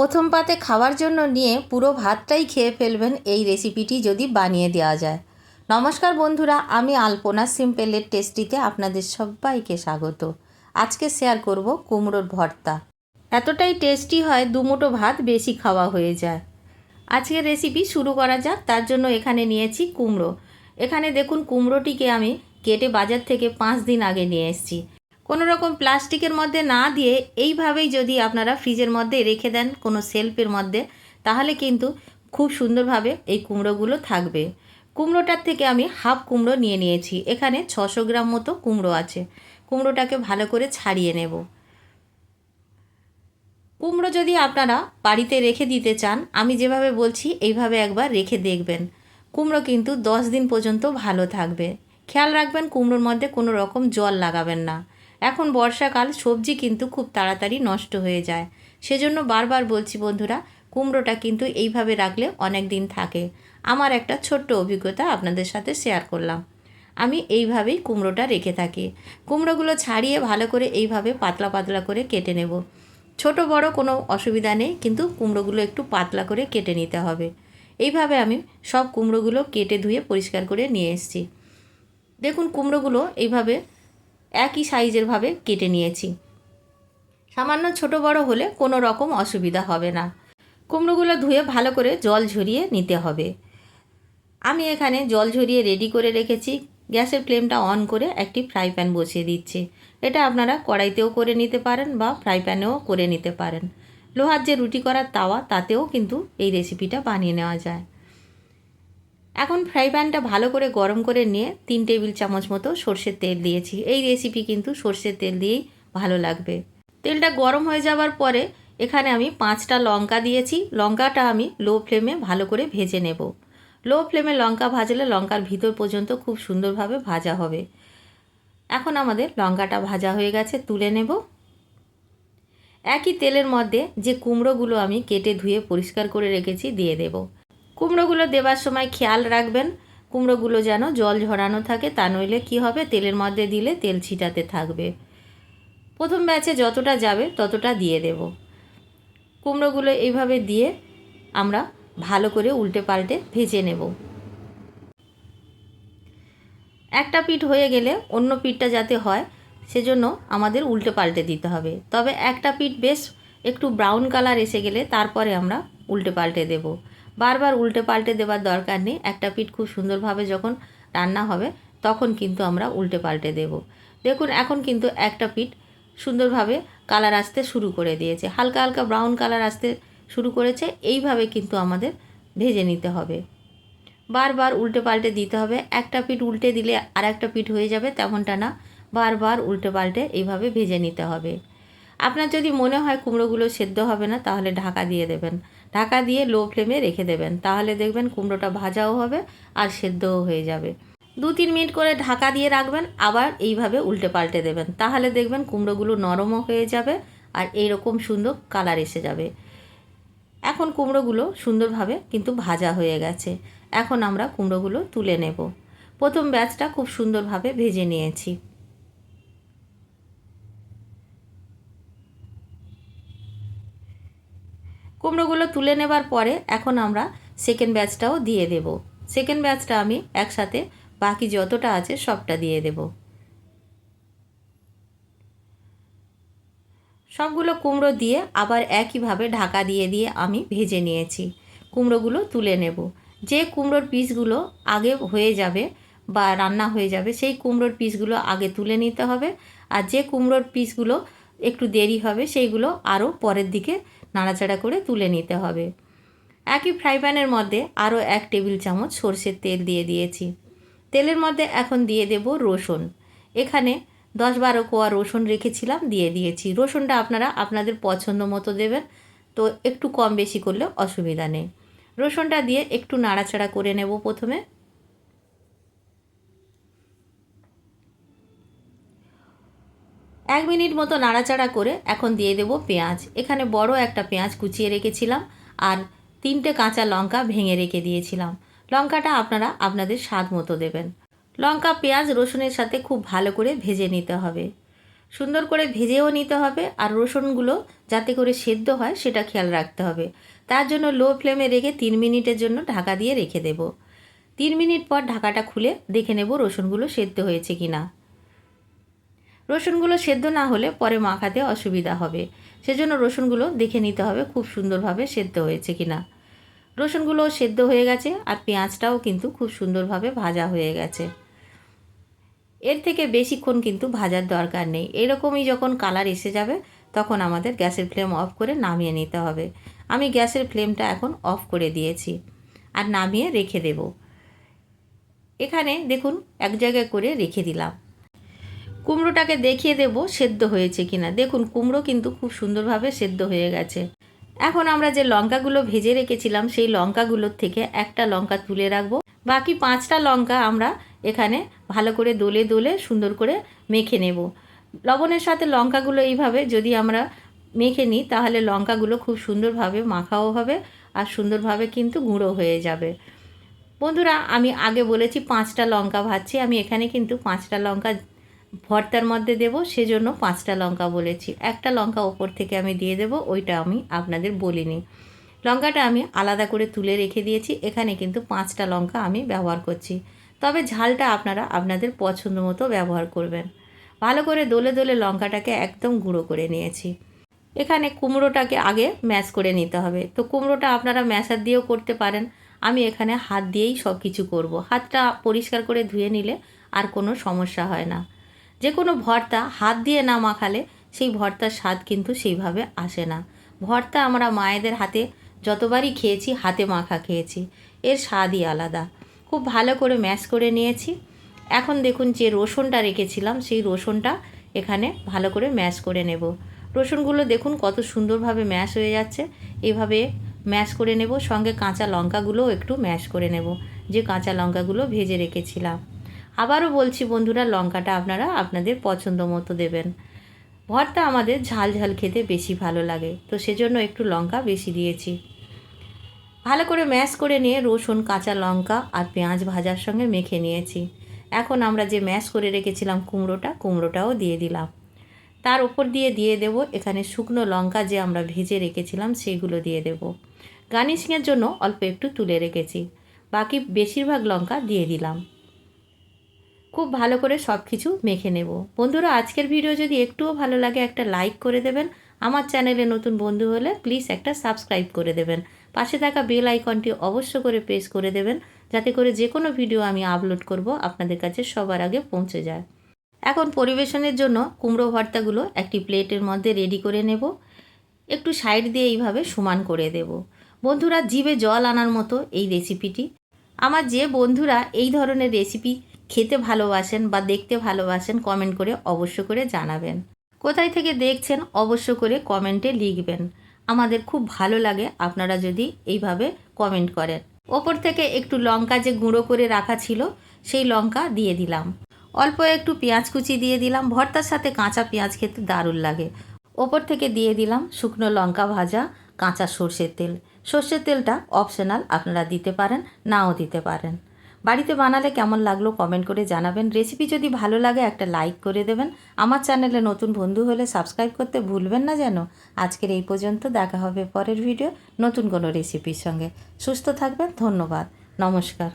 প্রথম পাতে খাওয়ার জন্য নিয়ে পুরো ভাতটাই খেয়ে ফেলবেন এই রেসিপিটি যদি বানিয়ে দেওয়া যায়। নমস্কার বন্ধুরা, আমি আলপনা সিম্পলের টেস্টিতে আপনাদের সবাইকে স্বাগত। আজকে শেয়ার করব কুমড়োর ভর্তা। এতটাই টেস্টি হয়, দুমুঠো ভাত বেশি খাওয়া হয়ে যায়। আজকের রেসিপি শুরু করা যাক। তার জন্য এখানে নিয়েছি কুমড়ো। এখানে দেখুন, কুমড়োটিকে আমি কেটে বাজার থেকে 5 দিন আগে নিয়ে এসেছি। কোনো রকম প্লাস্টিকের মধ্যে না দিয়ে এইভাবেই যদি আপনারা ফ্রিজের মধ্যে রেখে দেন কোনো শেলফের মধ্যে, তাহলে কিন্তু খুব সুন্দরভাবে এই কুমড়োগুলো থাকবে। কুমড়োটার থেকে আমি হাফ কুমড়ো নিয়ে নিয়েছি। এখানে 600 গ্রাম মতো কুমড়ো আছে। কুমড়োটাকে ভালো করে ছাড়িয়ে নেব। কুমড়ো যদি আপনারা বাড়িতে রেখে দিতে চান, আমি যেভাবে বলছি এইভাবে একবার রেখে দেখবেন। কুমড়ো কিন্তু 10 দিন পর্যন্ত ভালো থাকবে। খেয়াল রাখবেন কুমড়োর মধ্যে কোনো রকম জল লাগাবেন না। এখন বর্ষাকাল, সবজি কিন্তু খুব তাড়াতাড়ি নষ্ট হয়ে যায়। সেজন্য বারবার বলছি বন্ধুরা, কুমড়োটা কিন্তু এইভাবে রাখলে অনেক দিন থাকে। আমার একটা ছোট্ট অভিজ্ঞতা আপনাদের সাথে শেয়ার করলাম। আমি এইভাবেই কুমড়োটা রেখে থাকি। কুমড়োগুলো ছাড়িয়ে ভালো করে এইভাবে পাতলা পাতলা করে কেটে নেব। ছোট বড় কোনো অসুবিধা নেই, কিন্তু কুমড়োগুলো একটু পাতলা করে কেটে নিতে হবে। এইভাবে আমি সব কুমড়োগুলো কেটে ধুয়ে পরিষ্কার করে নিয়ে এসেছি। দেখুন, কুমড়োগুলো এইভাবে একই সাইজের ভাবে কেটে নিয়েছি। সামান্য ছোট বড় হলে কোনো রকম অসুবিধা হবে না। কুমড়োগুলো ধুয়ে ভালো করে জল ঝরিয়ে নিতে হবে। আমি এখানে জল ঝরিয়ে রেডি করে রেখেছি। গ্যাসের ফ্লেমটা অন করে একটি ফ্রাই প্যান বসিয়ে দিচ্ছি। এটা আপনারা কড়াইতেও করে নিতে পারেন বা ফ্রাই প্যানেও করে নিতে পারেন। লোহার যে রুটি করার তাওয়া, তাতেও কিন্তু এই রেসিপিটা বানিয়ে নেওয়া যায়। এখন ফ্রাই প্যানটা ভালো করে গরম করে নিয়ে 3 টেবিল চামচ মতো সর্ষের তেল দিয়েছি। এই রেসিপি কিন্তু সর্ষের তেল দিয়েই ভালো লাগবে। তেলটা গরম হয়ে যাওয়ার পরে এখানে আমি 5টা লঙ্কা দিয়েছি। লঙ্কাটা আমি লো ফ্লেমে ভালো করে ভেজে নেব। লো ফ্লেমে লঙ্কা ভাজলে লঙ্কার ভিতর পর্যন্ত খুব সুন্দরভাবে ভাজা হবে। এখন আমাদের লঙ্কাটা ভাজা হয়ে গেছে, তুলে নেব। একই তেলের মধ্যে যে কুমড়োগুলো আমি কেটে ধুয়ে পরিষ্কার করে রেখেছি দিয়ে দেব। কুমড়োগুলো দেবার সময় খেয়াল রাখবেন কুমড়োগুলো যেন জল ঝরানো থাকে, তা নইলে কী হবে, তেলের মধ্যে দিলে তেল ছিটাতে থাকবে। প্রথম ব্যাচে যতটা যাবে ততটা দিয়ে দেব। কুমড়োগুলো এইভাবে দিয়ে আমরা ভালো করে উল্টে পাল্টে ভেজে নেব। একটা পিঠ হয়ে গেলে অন্য পিঠটা যাতে হয় সেজন্য আমাদের উল্টে পাল্টে দিতে হবে। তবে একটা পিঠ বেশ একটু ব্রাউন কালার এসে গেলে তারপরে আমরা উল্টে পাল্টে দেব। বারবার উল্টে পাল্টে দেওয়ার দরকার নেই। একটা পিঠ খুব সুন্দরভাবে যখন রান্না হবে তখন কিন্তু আমরা উল্টে পাল্টে দেব। দেখুন, এখন কিন্তু একটা পিঠ সুন্দরভাবে কালার আসতে শুরু করে দিয়েছে, হালকা হালকা ব্রাউন কালার আসতে শুরু করেছে। এইভাবে কিন্তু আমাদের ভেজে নিতে হবে। বারবার উল্টে পাল্টে দিতে হবে। একটা পিঠ উল্টে দিলে আর একটা পিঠ হয়ে যাবে তেমনটা না, বারবার উল্টে পাল্টে এইভাবে ভেজে নিতে হবে। আপনার যদি মনে হয় কুমড়োগুলো সেদ্ধ হবে না, তাহলে ঢাকা দিয়ে দেবেন। ঢাকা দিয়ে লো ফ্লেমে রেখে দেবেন, তাহলে দেখবেন কুমড়োটা ভাজাও হবে আর সেদ্ধও হয়ে যাবে। 2-3 মিনিট করে ঢাকা দিয়ে রাখবেন, আবার এইভাবে উল্টে পাল্টে দেবেন, তাহলে দেখবেন কুমড়োগুলো নরমও হয়ে যাবে আর এইরকম সুন্দর কালার এসে যাবে। এখন কুমড়োগুলো সুন্দরভাবে কিন্তু ভাজা হয়ে গেছে। এখন আমরা কুমড়োগুলো তুলে নেব। প্রথম ব্যাচটা খুব সুন্দরভাবে ভেজে নিয়েছি। কুমড়োগুলো তুলে নেবার পরে এখন আমরা সেকেন্ড ব্যাচটাও দিয়ে দেব। সেকেন্ড ব্যাচটা আমি একসাথে বাকি যতটা আছে সবটা দিয়ে দেব। সবগুলো কুমড়ো দিয়ে আবার একইভাবে ঢাকা দিয়ে দিয়ে আমি ভেজে নিয়েছি। কুমড়োগুলো তুলে নেব। যে কুমড়োর পিসগুলো আগে হয়ে যাবে বা রান্না হয়ে যাবে, সেই কুমড়োর পিসগুলো আগে তুলে নিতে হবে। আর যে কুমড়োর পিসগুলো একটু দেরি হবে, সেইগুলো আরও পরের দিকে নাড়াচাড়া করে তুলে নিতে হবে। একই ফ্রাই প্যানের মধ্যে আরও 1 টেবিল চামচ সরষের তেল দিয়ে দিয়েছি। তেলের মধ্যে এখন দিয়ে দেব রসুন। এখানে 10-12 কোয়া রসুন রেখেছিলাম, দিয়ে দিয়েছি। রসুনটা আপনারা আপনাদের পছন্দ মতো দেবেন, তো একটু কম বেশি করলে অসুবিধা নেই। রসুনটা দিয়ে একটু নাড়াচাড়া করে নেব। প্রথমে 1 মিনিট মতো নাড়াচাড়া করে এখন দিয়ে দেব পেঁয়াজ। এখানে বড় একটা পেঁয়াজ কুচিয়ে রেখেছিলাম আর 3টে কাঁচা লঙ্কা ভেঙে রেখে দিয়েছিলাম। লঙ্কাটা আপনারা আপনাদের স্বাদ মতো দেবেন। লঙ্কা, পেঁয়াজ, রসুনের সাথে খুব ভালো করে ভেজে নিতে হবে। সুন্দর করে ভেজেও নিতে হবে, আর রসুনগুলো যাতে করে সেদ্ধ হয় সেটা খেয়াল রাখতে হবে। তার জন্য লো ফ্লেমে রেখে 3 মিনিটের জন্য ঢাকা দিয়ে রেখে দেব। 3 মিনিট পর ঢাকাটা খুলে দেখে নেব রসুনগুলো সেদ্ধ হয়েছে কি না। রসুনগুলো সেদ্ধ না হলে পরে মাখাতে অসুবিধা হবে, সেজন্য রসুনগুলো দেখে নিতে হবে খুব সুন্দরভাবে সেদ্ধ হয়েছে কি না। রসুনগুলো সেদ্ধ হয়ে গেছে, আর পেঁয়াজটাও কিন্তু খুব সুন্দরভাবে ভাজা হয়ে গেছে। এর থেকে বেশিক্ষণ কিন্তু ভাজার দরকার নেই। এরকমই যখন কালার এসে যাবে তখন আমাদের গ্যাসের ফ্লেম অফ করে নামিয়ে নিতে হবে। আমি গ্যাসের ফ্লেমটা এখন অফ করে দিয়েছি আর নামিয়ে রেখে দেব। এখানে দেখুন এক জায়গায় করে রেখে দিলাম। কুমড়োটাকে দেখিয়ে দেব সেদ্ধ হয়েছে কিনা। দেখুন কুমড়ো কিন্তু খুব সুন্দরভাবে সেদ্ধ হয়ে গেছে। এখন আমরা যে লঙ্কাগুলো ভেজে রেখেছিলাম সেই লঙ্কাগুলোর থেকে একটা লঙ্কা তুলে রাখবো। বাকি 5টা লঙ্কা আমরা এখানে ভালো করে দোলে দোলে সুন্দর করে মেখে নেব। লবণের সাথে লঙ্কাগুলো এইভাবে যদি আমরা মেখে নিই তাহলে লঙ্কাগুলো খুব সুন্দরভাবে মাখাও হবে আর সুন্দরভাবে কিন্তু গুঁড়ো হয়ে যাবে। বন্ধুরা, আমি আগে বলেছি 5টা লঙ্কা ভাজছি, আমি এখানে কিন্তু 5টা লঙ্কা ভর্তার মধ্যে দেব, সেজন্য 5টা লঙ্কা বলেছি। একটা লঙ্কা ওপর থেকে আমি দিয়ে দেব, ওইটা আমি আপনাদের বলিনি। লঙ্কাটা আমি আলাদা করে তুলে রেখে দিয়েছি। এখানে কিন্তু 5টা লঙ্কা আমি ব্যবহার করছি, তবে ঝালটা আপনারা আপনাদের পছন্দ মতো ব্যবহার করবেন। ভালো করে দোলে দোলে লঙ্কাটাকে একদম গুঁড়ো করে নিয়েছি। এখানে কুমড়োটাকে আগে ম্যাশ করে নিতে হবে। তো কুমড়োটা আপনারা ম্যাশার দিয়েও করতে পারেন, আমি এখানে হাত দিয়েই সব কিছু করব। হাতটা পরিষ্কার করে ধুয়ে নিলে আর কোনো সমস্যা হয় না। যে কোনো ভর্তা হাত দিয়ে না মাখালে সেই ভর্তার স্বাদ কিন্তু সেইভাবে আসে না। ভর্তা আমরা মায়েদের হাতে যতবারই খেয়েছি হাতে মাখা খেয়েছি, এর স্বাদই আলাদা। খুব ভালো করে ম্যাশ করে নিয়েছি। এখন দেখুন যে রসুনটা রেখেছিলাম সেই রসুনটা এখানে ভালো করে ম্যাশ করে নেব। রসুনগুলো দেখুন কত সুন্দরভাবে ম্যাশ হয়ে যাচ্ছে। এভাবে ম্যাশ করে নেব, সঙ্গে কাঁচা লঙ্কাগুলোও একটু ম্যাশ করে নেব, যে কাঁচা লঙ্কাগুলো ভেজে রেখেছিলাম। আবারও বলছি বন্ধুরা, লঙ্কাটা আপনারা আপনাদের পছন্দ মতো দেবেন। ভর্তা আমাদের ঝাল ঝাল খেতে বেশি ভালো লাগে, তো সেজন্য একটু লঙ্কা বেশি দিয়েছি। ভালো করে ম্যাশ করে নিয়ে রসুন, কাঁচা লঙ্কা আর পেঁয়াজ ভাজার সঙ্গে মেখে নিয়েছি। এখন আমরা যে ম্যাশ করে রেখেছিলাম কুমড়োটাও দিয়ে দিলাম। তার উপর দিয়ে দেব এখানে শুকনো লঙ্কা যে আমরা ভেজে রেখেছিলাম সেগুলো দিয়ে দেব। গার্নিশিংয়ের জন্য অল্প একটু তুলে রেখেছি, বাকি বেশিরভাগ লঙ্কা দিয়ে দিলাম। খুব ভালো করে সব কিছু মেখে নেব। বন্ধুরা, আজকের ভিডিও যদি একটুও ভালো লাগে একটা লাইক করে দেবেন। আমার চ্যানেলে নতুন বন্ধু হলে প্লিজ একটা সাবস্ক্রাইব করে দেবেন। পাশে থাকা বেল আইকনটি অবশ্য করে প্রেস করে দেবেন, যাতে করে যে কোনো ভিডিও আমি আপলোড করব আপনাদের কাছে সবার আগে পৌঁছে যায়। এখন পরিবেশনের জন্য কুমড়ো ভর্তাগুলো একটি প্লেটের মধ্যে রেডি করে নেব। একটু সাইড দিয়ে এইভাবে সমান করে দেব। বন্ধুরা, জিভে জল আনার মতো এই রেসিপিটি। আমার যে বন্ধুরা এই ধরনের রেসিপি খেতে ভালোবাসেন বা দেখতে ভালোবাসেন কমেন্ট করে অবশ্য করে জানাবেন। কোথায় থেকে দেখছেন অবশ্য করে কমেন্টে লিখবেন। আমাদের খুব ভালো লাগে আপনারা যদি এইভাবে কমেন্ট করেন। ওপর থেকে একটু লঙ্কা যে গুঁড়ো করে রাখা ছিল সেই লঙ্কা দিয়ে দিলাম। অল্প একটু পেঁয়াজ কুচি দিয়ে দিলাম, ভর্তার সাথে কাঁচা পেঁয়াজ খেতে দারুণ লাগে। ওপর থেকে দিয়ে দিলাম শুকনো লঙ্কা ভাজা, কাঁচা সর্ষের তেল। সর্ষের তেলটা অপশনাল, আপনারা দিতে পারেন নাও দিতে পারেন। বাড়িতে বানালে কেমন লাগলো কমেন্ট করে জানাবেন। রেসিপি যদি ভালো লাগে একটা লাইক করে দেবেন। আমার চ্যানেলে নতুন বন্ধু হলে সাবস্ক্রাইব করতে ভুলবেন না যেন। আজকের এই পর্যন্ত, দেখা হবে পরের ভিডিও নতুন কোনো রেসিপির সঙ্গে। সুস্থ থাকবেন, ধন্যবাদ, নমস্কার।